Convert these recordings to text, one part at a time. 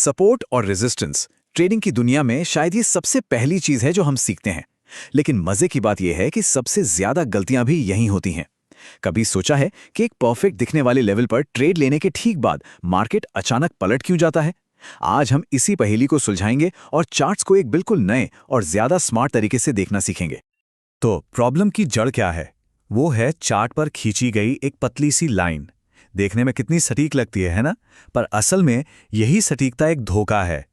Support और resistance trading की दुनिया में शायद ये सबसे पहली चीज है जो हम सीखते हैं। लेकिन मजे की बात यह है कि सबसे ज्यादा गलतियां भी यहीं होती हैं। कभी सोचा है कि एक परफेक्ट दिखने वाले लेवल पर ट्रेड लेने के ठीक बाद मार्केट अचानक पलट क्यों जाता है? आज हम इसी पहेली को सुलझाएंगे और चार्ट्स को एक बिल्कुल नए और ज्यादा स्मार्ट तरीके से देखना सीखेंगे। तो प्रॉब्लम की जड़ क्या है? वो है चार्ट पर खींची गई एक पतली सी लाइन। देखने में कितनी सटीक लगती है ना? पर असल में यही सटीकता एक धोखा है।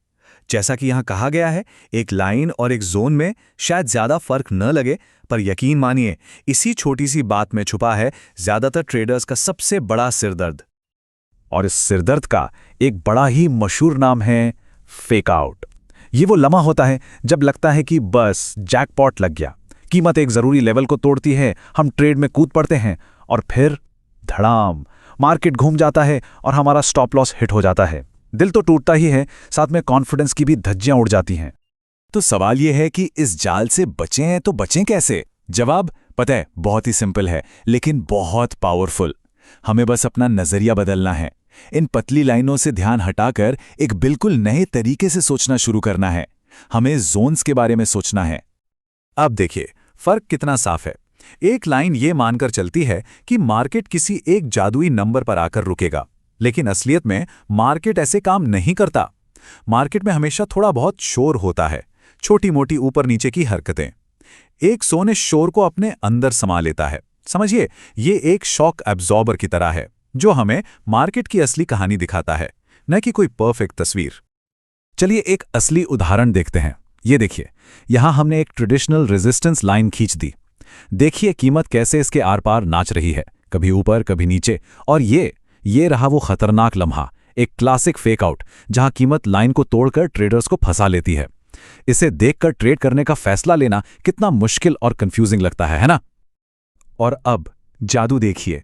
जैसा कि यहां कहा गया है, एक लाइन और एक जोन में शायद ज्यादा फर्क न लगे, पर यकीन मानिए इसी छोटी सी बात में छुपा है ज्यादातर ट्रेडर्स का सबसे बड़ा सिरदर्द। और इस सिरदर्द का एक बड़ा ही मशहूर नाम है फेकआउट। ये वो लम्हा होता है जब लगता है कि बस जैकपॉट लग गया, कीमत एक जरूरी लेवल को तोड़ती है, हम ट्रेड में कूद पड़ते हैं और फिर धड़ाम, मार्केट घूम जाता है और हमारा स्टॉप लॉस हिट हो जाता है। दिल तो टूटता ही है, साथ में कॉन्फिडेंस की भी धज्जियां उड़ जाती हैं। तो सवाल यह है कि इस जाल से बचें हैं तो बचें कैसे? जवाब पता है, बहुत ही सिंपल है लेकिन बहुत पावरफुल। हमें बस अपना नजरिया बदलना है। इन पतली लाइनों से ध्यान हटाकर एक बिल्कुल नए तरीके से सोचना शुरू करना है। हमें जोन्स के बारे में सोचना है। अब देखिए फर्क कितना साफ है। एक लाइन ये मानकर चलती है कि मार्केट किसी एक जादुई नंबर पर आकर रुकेगा, लेकिन असलियत में मार्केट ऐसे काम नहीं करता। मार्केट में हमेशा थोड़ा बहुत शोर होता है, छोटी मोटी ऊपर नीचे की हरकतें। एक जोन इस शोर को अपने अंदर समा लेता है। समझिए, ये एक शॉक एब्जॉर्बर की तरह है जो हमें मार्केट की असली कहानी दिखाता है, न कि कोई परफेक्ट तस्वीर। चलिए एक असली उदाहरण देखते हैं। ये देखिए, यहां हमने एक ट्रेडिशनल रेजिस्टेंस लाइन खींच दी। देखिए कीमत कैसे इसके आर पार नाच रही है, कभी ऊपर कभी नीचे। और ये रहा वो खतरनाक लम्हा, एक क्लासिक फेकआउट जहां कीमत लाइन को तोड़कर ट्रेडर्स को फंसा लेती है। इसे देखकर ट्रेड करने का फैसला लेना कितना मुश्किल और कंफ्यूजिंग लगता है ना? और अब जादू देखिए,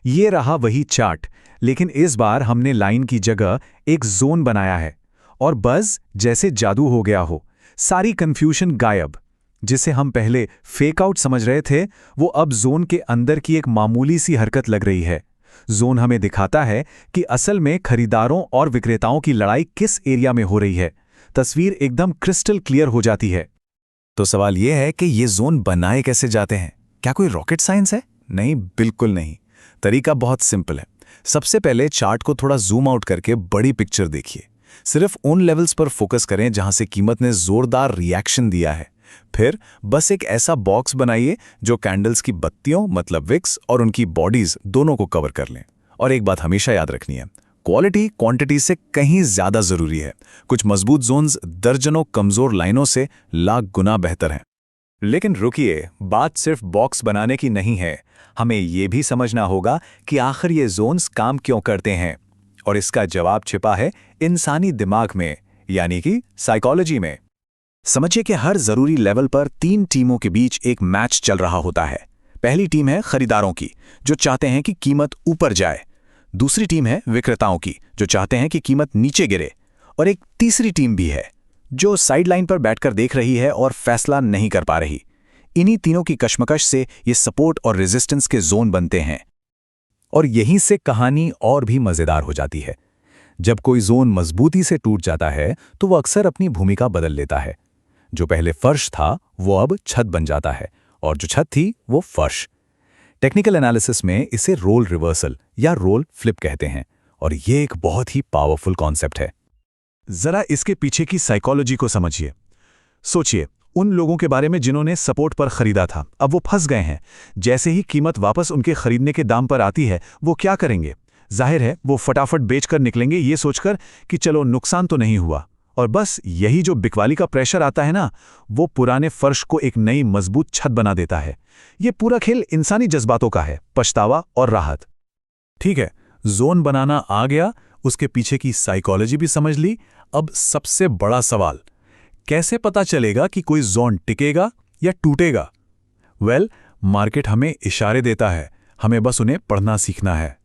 ये रहा वही चार्ट, लेकिन इस बार हमने लाइन की जगह एक जोन बनाया है। और बस जैसे जादू हो गया हो, सारी कंफ्यूजन गायब। जिसे हम पहले फेकआउट समझ रहे थे, वो अब जोन के अंदर की एक मामूली सी हरकत लग रही है। जोन हमें दिखाता है कि असल में खरीदारों और विक्रेताओं की लड़ाई किस एरिया में हो रही है। तस्वीर एकदम क्रिस्टल क्लियर हो जाती है। तो सवाल यह है कि ये जोन बनाए कैसे जाते हैं? क्या कोई रॉकेट साइंस है? नहीं, बिल्कुल नहीं। तरीका बहुत सिंपल है। सबसे पहले चार्ट को थोड़ा जूम आउट करके बड़ी पिक्चर देखिए। सिर्फ उन लेवल्स पर फोकस करें जहां से कीमत ने जोरदार रिएक्शन दिया है। फिर बस एक ऐसा बॉक्स बनाइए जो कैंडल्स की बत्तियों मतलब विक्स और उनकी बॉडीज दोनों को कवर कर लें। और एक बात हमेशा याद रखनी है, क्वालिटी क्वांटिटी से कहीं ज्यादा जरूरी है। कुछ मजबूत जोन्स दर्जनों कमजोर लाइनों से लाख गुना बेहतर हैं। लेकिन रुकिए, बात सिर्फ बॉक्स बनाने की नहीं है। हमें यह भी समझना होगा कि आखिर ये जोन्स काम क्यों करते हैं। और इसका जवाब छिपा है इंसानी दिमाग में, यानी कि साइकोलॉजी में। समझिए कि हर जरूरी लेवल पर 3 टीमों के बीच एक मैच चल रहा होता है। पहली टीम है खरीदारों की, जो चाहते हैं कि कीमत ऊपर जाए। दूसरी टीम है विक्रेताओं की, जो चाहते हैं कि कीमत नीचे गिरे। और एक तीसरी टीम भी है जो साइडलाइन पर बैठकर देख रही है और फैसला नहीं कर पा रही। इन्हीं तीनों की कश्मकश से ये सपोर्ट और रेजिस्टेंस के जोन बनते हैं। और यहीं से कहानी और भी मजेदार हो जाती है। जब कोई जोन मजबूती से टूट जाता है तो वो अक्सर अपनी भूमिका बदल लेता है। जो पहले फर्श था वो अब छत बन जाता है, और जो छत थी वो फर्श। टेक्निकल एनालिसिस में इसे रोल रिवर्सल या रोल फ्लिप कहते हैं, और ये एक बहुत ही पावरफुल कॉन्सेप्ट है। जरा इसके पीछे की साइकोलॉजी को समझिए। सोचिए उन लोगों के बारे में जिन्होंने सपोर्ट पर खरीदा था, अब वो फंस गए हैं। जैसे ही कीमत वापस उनके खरीदने के दाम पर आती है, वो क्या करेंगे? जाहिर है वो फटाफट बेचकर निकलेंगे, ये सोचकर कि चलो नुकसान तो नहीं हुआ। और बस यही जो बिकवाली का प्रेशर आता है ना, वो पुराने फर्श को एक नई मजबूत छत बना देता है। ये पूरा खेल इंसानी जज्बातों का है, पछतावा और राहत। ठीक है, जोन बनाना आ गया, उसके पीछे की साइकोलॉजी भी समझ ली। अब सबसे बड़ा सवाल, कैसे पता चलेगा कि कोई जोन टिकेगा या टूटेगा? मार्केट हमें इशारे देता है, हमें बस उन्हें पढ़ना सीखना है।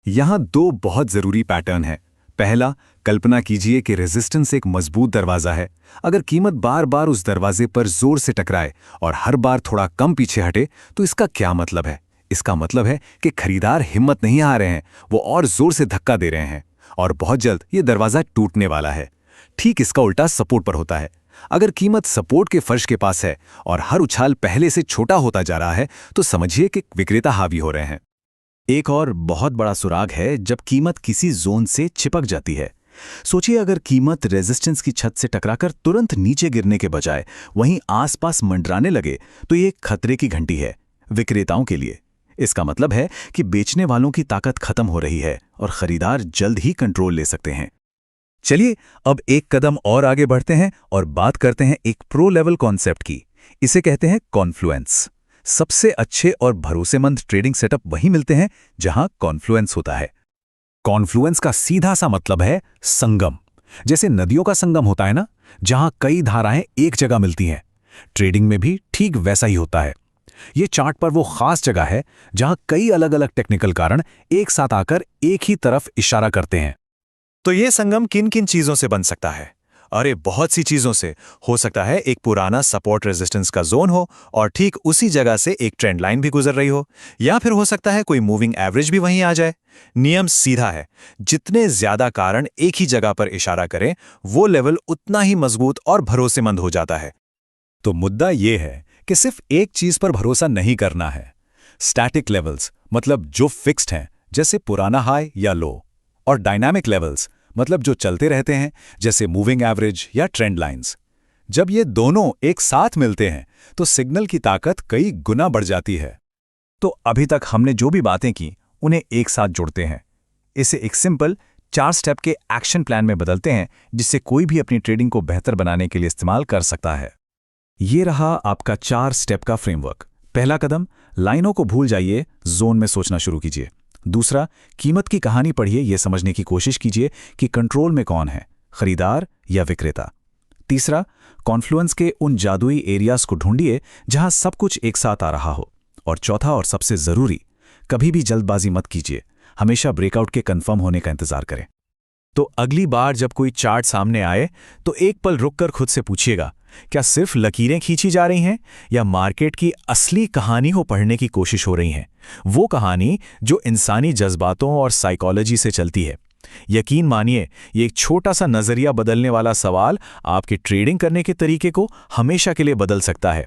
यहां 2 बहुत जरूरी पैटर्न हैं। पहला, कल्पना कीजिए कि रेजिस्टेंस एक मजबूत दरवाजा है। अगर कीमत बार बार उस दरवाजे पर जोर से टकराए और हर बार थोड़ा कम पीछे हटे, तो इसका क्या मतलब है? इसका मतलब है कि खरीदार हिम्मत नहीं हार रहे हैं, वो और जोर से धक्का दे रहे हैं। और बहुत जल्द ये दरवाज़ा टूटने वाला है। ठीक इसका उल्टा सपोर्ट पर होता है। अगर कीमत सपोर्ट के फर्श के पास है और हर उछाल पहले से छोटा होता जा रहा है, तो समझिए कि विक्रेता हावी हो रहे हैं। एक और बहुत बड़ा सुराग है जब कीमत किसी जोन से चिपक जाती है। सोचिए, अगर कीमत रेजिस्टेंस की छत से टकराकर तुरंत नीचे गिरने के बजाय वहीं आसपास मंडराने लगे, तो ये खतरे की घंटी है विक्रेताओं के लिए। इसका मतलब है कि बेचने वालों की ताकत खत्म हो रही है और खरीदार जल्द ही कंट्रोल ले सकते हैं। चलिए अब एक कदम और आगे बढ़ते हैं और बात करते हैं एक प्रो लेवल कॉन्सेप्ट की। इसे कहते हैं कॉन्फ्लुएंस। सबसे अच्छे और भरोसेमंद ट्रेडिंग सेटअप वहीं मिलते हैं जहां कॉन्फ्लुएंस होता है। कॉन्फ्लुएंस का सीधा सा मतलब है संगम। जैसे नदियों का संगम होता है ना, जहां कई धाराएं एक जगह मिलती हैं। ट्रेडिंग में भी ठीक वैसा ही होता है। ये चार्ट पर वो खास जगह है जहां कई अलग अलग टेक्निकल कारण एक साथ आकर एक ही तरफ इशारा करते हैं। तो ये संगम किन किन चीजों से बन सकता है? अरे बहुत सी चीजों से। हो सकता है एक पुराना सपोर्ट रेजिस्टेंस का जोन हो और ठीक उसी जगह से एक ट्रेंड लाइन भी गुजर रही हो, या फिर हो सकता है कोई मूविंग एवरेज भी वहीं आ जाए। नियम सीधा है, जितने ज्यादा कारण एक ही जगह पर इशारा करें, वो लेवल उतना ही मजबूत और भरोसेमंद हो जाता है। तो मुद्दा ये है कि सिर्फ एक चीज पर भरोसा नहीं करना है। स्टैटिक लेवल्स मतलब जो फिक्स्ड हैं, जैसे पुराना हाई या लो, और डायनामिक लेवल्स मतलब जो चलते रहते हैं, जैसे मूविंग एवरेज या ट्रेंड लाइंस। जब ये दोनों एक साथ मिलते हैं तो सिग्नल की ताकत कई गुना बढ़ जाती है। तो अभी तक हमने जो भी बातें की उन्हें एक साथ जोड़ते हैं। इसे एक सिंपल 4 स्टेप के एक्शन प्लान में बदलते हैं, जिससे कोई भी अपनी ट्रेडिंग को बेहतर बनाने के लिए इस्तेमाल कर सकता है। ये रहा आपका 4 स्टेप का फ्रेमवर्क। पहला कदम, लाइनों को भूल जाइए, जोन में सोचना शुरू कीजिए। दूसरा, कीमत की कहानी पढ़िए, यह समझने की कोशिश कीजिए कि कंट्रोल में कौन है, खरीदार या विक्रेता। तीसरा, कॉन्फ्लुएंस के उन जादुई एरियाज को ढूंढिए जहां सब कुछ एक साथ आ रहा हो। और चौथा और सबसे जरूरी, कभी भी जल्दबाजी मत कीजिए, हमेशा ब्रेकआउट के कंफर्म होने का इंतजार करें। तो अगली बार जब कोई चार्ट सामने आए तो एक पल रुककर खुद से पूछिएगा, क्या सिर्फ लकीरें खींची जा रही हैं या मार्केट की असली कहानी को पढ़ने की कोशिश हो रही है? वो कहानी जो इंसानी जज्बातों और साइकोलॉजी से चलती है। यकीन मानिए, ये एक छोटा सा नजरिया बदलने वाला सवाल आपके ट्रेडिंग करने के तरीके को हमेशा के लिए बदल सकता है।